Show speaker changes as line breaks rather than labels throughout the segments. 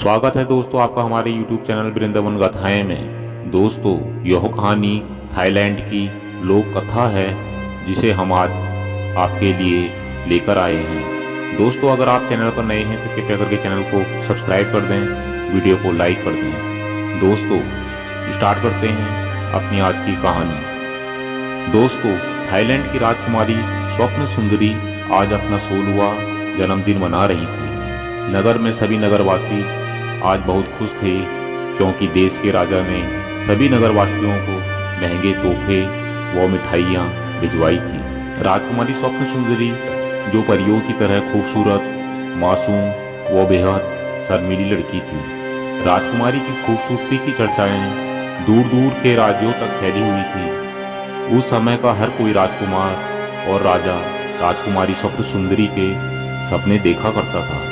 स्वागत है दोस्तों आपका हमारे YouTube चैनल वृंदावन गाथाएं में। दोस्तों यह कहानी थाईलैंड की लोक कथा है जिसे हम आज आपके लिए लेकर आए हैं। दोस्तों अगर आप चैनल पर नए हैं तो कृपया करके चैनल को सब्सक्राइब कर दें, वीडियो को लाइक कर दें। दोस्तों स्टार्ट करते हैं अपनी आज की कहानी। दोस्तों थाईलैंड की राजकुमारी स्वप्न सुंदरी आज अपना 16वां जन्मदिन मना रही थी। नगर में सभी नगरवासी आज बहुत खुश थे क्योंकि देश के राजा ने सभी नगरवासियों को महंगे तोहफे व मिठाइयाँ भिजवाई थी। राजकुमारी स्वप्न सुंदरी जो परियों की तरह खूबसूरत, मासूम व बेहद शर्मीली लड़की थी। राजकुमारी की खूबसूरती की चर्चाएं दूर दूर के राज्यों तक फैली हुई थी। उस समय का हर कोई राजकुमार और राजा राजकुमारी स्वप्न सुंदरी के सपने देखा करता था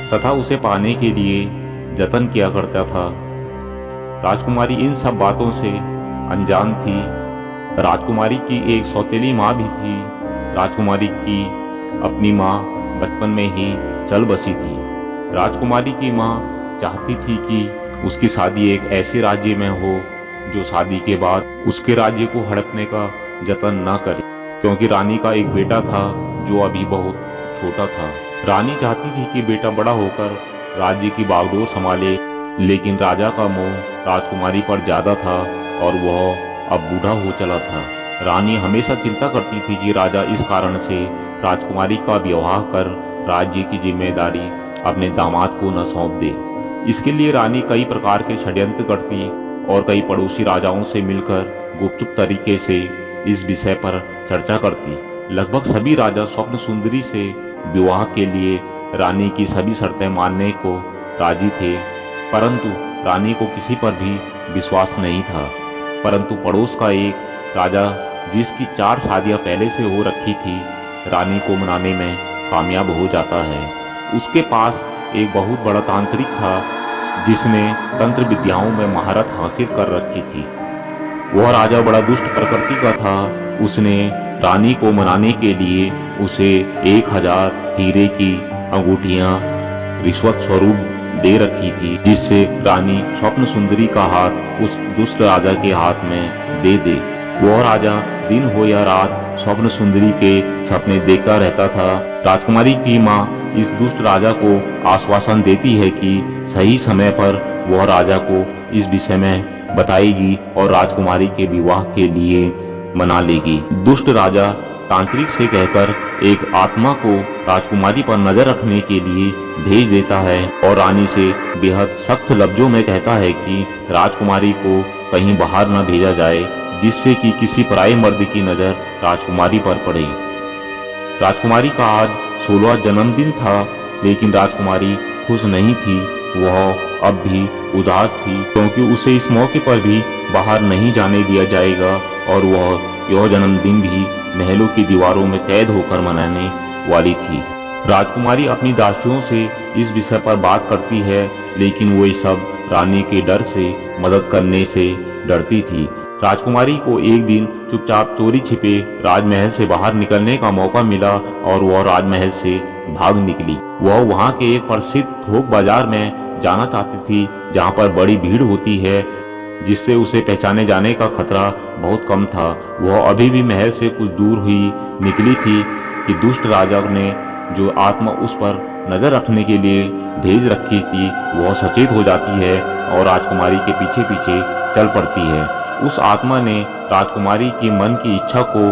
तथा उसे पाने के लिए जतन किया करता था। राजकुमारी इन सब बातों से अनजान थी। राजकुमारी की एक सौतेली माँ भी थी। राजकुमारी की अपनी माँ बचपन में ही चल बसी थी। राजकुमारी की माँ चाहती थी कि उसकी शादी एक ऐसे राज्य में हो जो शादी के बाद उसके राज्य को हड़पने का जतन न करे, क्योंकि रानी का एक बेटा था जो अभी बहुत छोटा था। रानी चाहती थी कि बेटा बड़ा होकर राज्य की बागडोर संभाले, लेकिन राजा का मोह राजकुमारी पर ज्यादा था और वह अब बूढ़ा हो चला था। रानी हमेशा चिंता करती थी कि राजा इस कारण से राजकुमारी का विवाह कर राज्य की जिम्मेदारी अपने दामाद को न सौंप दे। इसके लिए रानी कई प्रकार के षड्यंत्र करती और कई पड़ोसी राजाओं से मिलकर गुपचुप तरीके से इस विषय पर चर्चा करती। लगभग सभी राजा स्वप्न सुंदरी से विवाह के लिए रानी की सभी शर्तें मानने को राजी थे, परंतु रानी को किसी पर भी विश्वास नहीं था। परंतु पड़ोस का एक राजा जिसकी 4 शादियां पहले से हो रखी थी, रानी को मनाने में कामयाब हो जाता है। उसके पास एक बहुत बड़ा तांत्रिक था जिसने तंत्र विद्याओं में महारत हासिल कर रखी थी। वह राजा बड़ा दुष्ट प्रकृति का था। उसने रानी को मनाने के लिए उसे 1000 हीरे की अंगूठियां रिश्वत स्वरूप दे रखी थी, जिससे रानी स्वप्न सुंदरी का हाथ उस दुष्ट राजा के हाथ में दे दे। वह राजा दिन हो या रात स्वप्न सुंदरी के सपने देखता रहता था। राजकुमारी की माँ इस दुष्ट राजा को आश्वासन देती है कि सही समय पर वह राजा को इस विषय में बताएगी और राजकुमारी के विवाह के लिए मना लेगी। दुष्ट राजा तांत्रिक से कहकर एक आत्मा को राजकुमारी पर नजर रखने के लिए भेज देता है और रानी से बेहद सख्त लफ्जों में कहता है कि राजकुमारी को कहीं बाहर न भेजा जाए, जिससे कि किसी पराये मर्द की नजर राजकुमारी पर पड़े। राजकुमारी का आज 16वां जन्मदिन था, लेकिन राजकुमारी खुश नहीं थी। वह अब भी उदास थी क्योंकि उसे इस मौके पर भी बाहर नहीं जाने दिया जाएगा और वह यह जन्मदिन भी महलों की दीवारों में कैद होकर मनाने वाली थी। राजकुमारी अपनी दासियों से इस विषय पर बात करती है, लेकिन वो सब रानी के डर से मदद करने से डरती थी। राजकुमारी को एक दिन चुपचाप चोरी छिपे राजमहल से बाहर निकलने का मौका मिला और वह राजमहल से भाग निकली। वह वहां के एक प्रसिद्ध थोक बाजार में जाना चाहती थी, जहां पर बड़ी भीड़ होती है, जिससे उसे पहचाने जाने का खतरा बहुत कम था। वह अभी भी महल से कुछ दूर हुई निकली थी कि दुष्ट राजा ने जो आत्मा उस पर नजर रखने के लिए भेज रखी थी, वह सचेत हो जाती है और राजकुमारी के पीछे पीछे चल पड़ती है। उस आत्मा ने राजकुमारी की मन की इच्छा को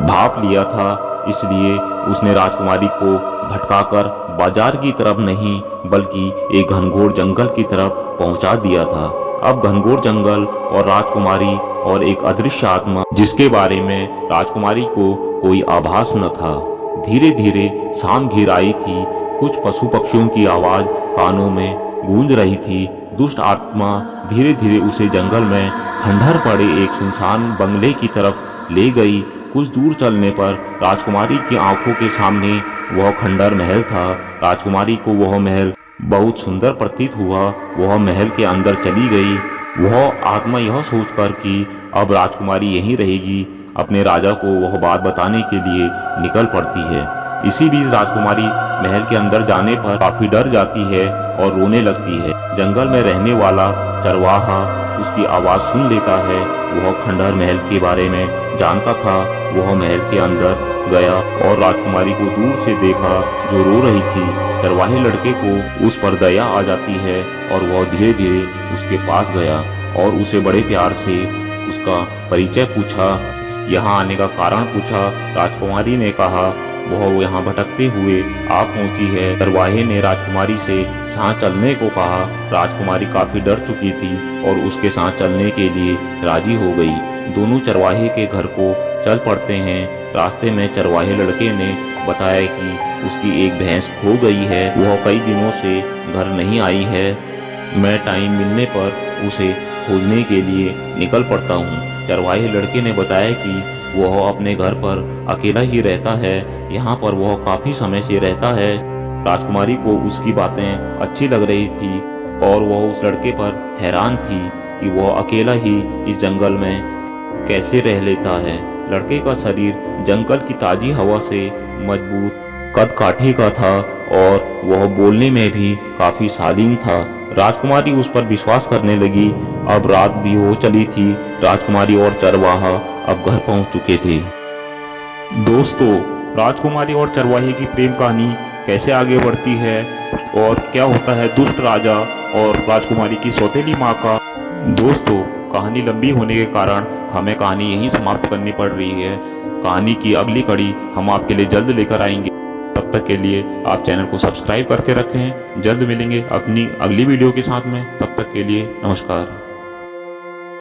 भांप लिया था, इसलिए उसने राजकुमारी को भटकाकर बाजार की तरफ नहीं बल्कि एक घनघोर जंगल की तरफ पहुंचा दिया था। अब घनघोर जंगल और राजकुमारी और एक अदृश्य आत्मा जिसके बारे में राजकुमारी को कोई आभास न था। धीरे धीरे शाम घिर आई थी। कुछ पशु पक्षियों की आवाज कानों में गूंज रही थी। दुष्ट आत्मा धीरे धीरे उसे जंगल में खंडहर पड़े एक सुनसान बंगले की तरफ ले गई। कुछ दूर चलने पर राजकुमारी की आंखों के सामने वह खंडहर महल था। राजकुमारी को वह महल बहुत सुंदर प्रतीत हुआ। वह महल के अंदर चली गई। वह आत्मा यह सोचकर कि अब राजकुमारी यहीं रहेगी, अपने राजा को वह बात बताने के लिए निकल पड़ती है। इसी बीच राजकुमारी महल के अंदर जाने पर काफी डर जाती है और रोने लगती है। जंगल में रहने वाला चरवाहा उसकी आवाज़ सुन लेता है। वह खंडहर महल के बारे में जानता था। वह महल के अंदर गया और राजकुमारी को दूर से देखा जो रो रही थी। चरवाहे लड़के को उस पर दया आ जाती है और वह धीरे धीरे उसके पास गया और उसे बड़े प्यार से उसका परिचय पूछा, यहाँ आने का कारण पूछा। राजकुमारी ने कहा वह यहाँ भटकते हुए आप पहुंची है। चरवाहे ने राजकुमारी से साथ चलने को कहा। राजकुमारी काफी डर चुकी थी और उसके साथ चलने के लिए राजी हो गई। दोनों चरवाहे के घर को चल पड़ते हैं। रास्ते में चरवाहे लड़के ने बताया कि उसकी एक भैंस खो गई है। वह कई दिनों से घर नहीं आई है। मैं टाइम मिलने पर उसे खोजने के लिए निकल पड़ता हूँ। चरवाहे लड़के ने बताया कि वह अपने घर पर अकेला ही रहता है। यहाँ पर वह काफी समय से रहता है। राजकुमारी को उसकी बातें अच्छी लग रही थी और वह उस लड़के पर हैरान थी कि वह अकेला ही इस जंगल में कैसे रह लेता है। लड़के का शरीर जंगल की ताजी हवा से मजबूत कद काठी का था और वह बोलने में भी काफी शालीन था। राजकुमारी उस पर विश्वास करने लगी। अब रात भी हो चली थी। राजकुमारी और चरवाहा अब घर पहुंच चुके थे। दोस्तों, राजकुमारी और चरवाहे की प्रेम कहानी कैसे आगे बढ़ती है और क्या होता है दुष्ट राजा और राजकुमारी की सौतेली माँ का। दोस्तों, कहानी लंबी होने के कारण हमें कहानी यहीं समाप्त करनी पड़ रही है। कहानी की अगली कड़ी हम आपके लिए जल्द लेकर आएंगे। तब तक के लिए आप चैनल को सब्सक्राइब करके रखें। जल्द मिलेंगे अपनी अगली वीडियो के साथ में। तब तक के लिए नमस्कार।